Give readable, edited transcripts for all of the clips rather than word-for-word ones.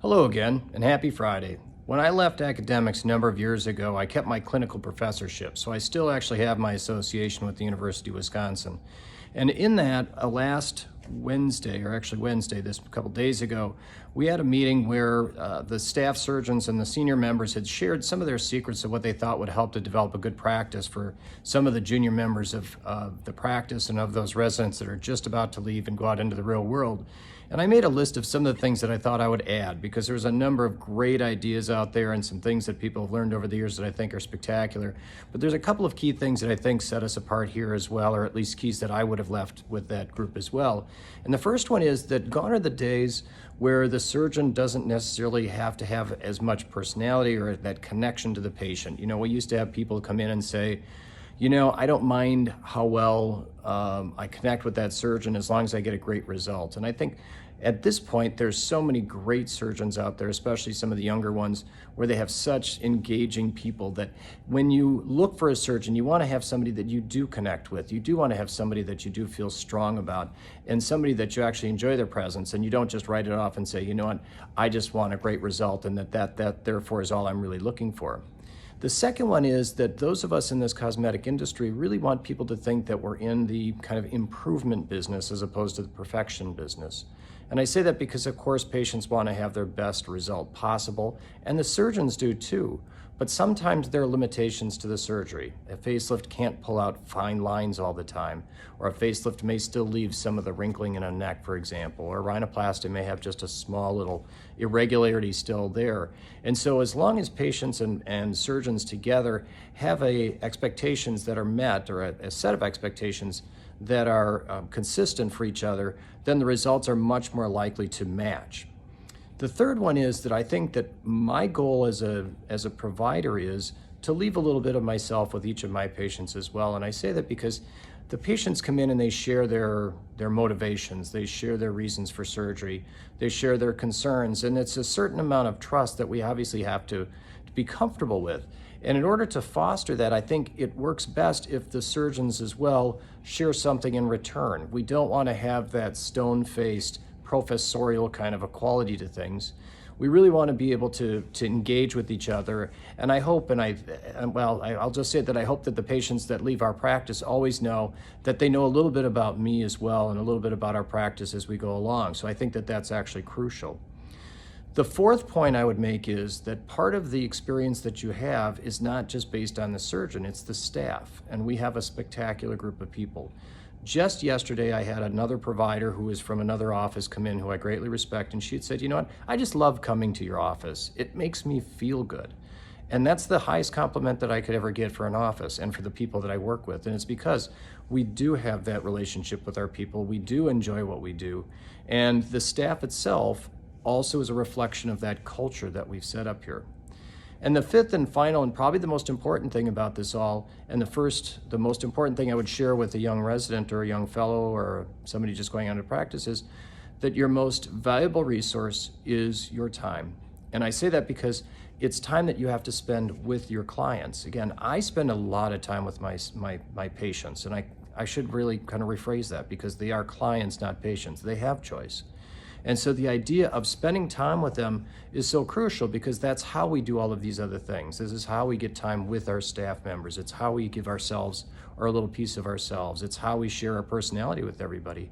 Hello again, and happy Friday. When I left academics a number of years ago, I kept my clinical professorship, so I still actually have my association with the University of Wisconsin. And in that, last Wednesday, or actually Wednesday, this couple days ago, we had a meeting where the staff surgeons and the senior members had shared some of their secrets of what they thought would help to develop a good practice for some of the junior members of the practice and of those residents that are just about to leave and go out into the real world. And I made a list of some of the things that I thought I would add because there's a number of great ideas out there and some things that people have learned over the years that I think are spectacular. But there's a couple of key things that I think set us apart here as well, or at least keys that I would have left with that group as well. And the first one is that gone are the days where the surgeon doesn't necessarily have to have as much personality or that connection to the patient. You know, we used to have people come in and say, I don't mind how well I connect with that surgeon as long as I get a great result. And I think at this point, there's so many great surgeons out there, especially some of the younger ones, where they have such engaging people that when you look for a surgeon, you want to have somebody that you do connect with. You do want to have somebody that you do feel strong about and somebody that you actually enjoy their presence, and you don't just write it off and say, you know what, I just want a great result, and that therefore is all I'm really looking for. The second one is that those of us in this cosmetic industry really want people to think that we're in the kind of improvement business as opposed to the perfection business. And I say that because, of course, patients want to have their best result possible, and the surgeons do too. But sometimes there are limitations to the surgery. A facelift can't pull out fine lines all the time, or a facelift may still leave some of the wrinkling in a neck, for example, or a rhinoplasty may have just a small little irregularity still there. And so as long as patients and surgeons together have expectations that are met, or a set of expectations that are consistent for each other, then the results are much more likely to match. The third one is that I think that my goal as a provider is to leave a little bit of myself with each of my patients as well. And I say that because the patients come in and they share their motivations, they share their reasons for surgery, they share their concerns, and it's a certain amount of trust that we obviously have to be comfortable with. And in order to foster that, I think it works best if the surgeons as well share something in return. We don't want to have that stone-faced professorial kind of a quality to things. We really want to be able to engage with each other. And I hope, I'll just say that I hope that the patients that leave our practice always know that they know a little bit about me as well and a little bit about our practice as we go along. So I think that that's actually crucial. The fourth point I would make is that part of the experience that you have is not just based on the surgeon, it's the staff. And we have a spectacular group of people. Just yesterday, I had another provider who is from another office come in who I greatly respect, and she had said, you know what, I just love coming to your office. It makes me feel good. And that's the highest compliment that I could ever get for an office and for the people that I work with. And it's because we do have that relationship with our people. We do enjoy what we do. And the staff itself also is a reflection of that culture that we've set up here. And the fifth and final, and probably the most important thing about this all, and the most important thing I would share with a young resident or a young fellow or somebody just going out to practice is that your most valuable resource is your time. And I say that because it's time that you have to spend with your clients. Again, I spend a lot of time with my patients, and I should really kind of rephrase that because they are clients, not patients. They have choice. And so the idea of spending time with them is so crucial because that's how we do all of these other things. This is how we get time with our staff members. It's how we give ourselves our little piece of ourselves. It's how we share our personality with everybody.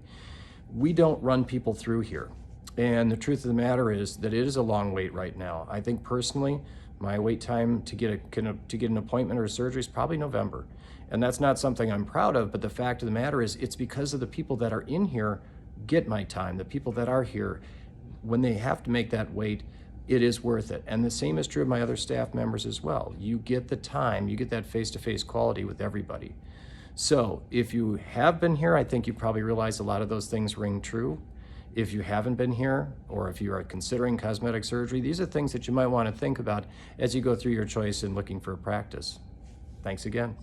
We don't run people through here. And the truth of the matter is that it is a long wait right now. I think personally, my wait time to get an appointment or a surgery is probably November. And that's not something I'm proud of, but the fact of the matter is it's because of the people that are in here get my time. The people that are here, when they have to make that wait, it is worth it. And the same is true of my other staff members as well. You get the time, you get that face-to-face quality with everybody. So if you have been here, I think you probably realize a lot of those things ring true. If you haven't been here, or if you are considering cosmetic surgery, these are things that you might want to think about as you go through your choice in looking for a practice. Thanks again.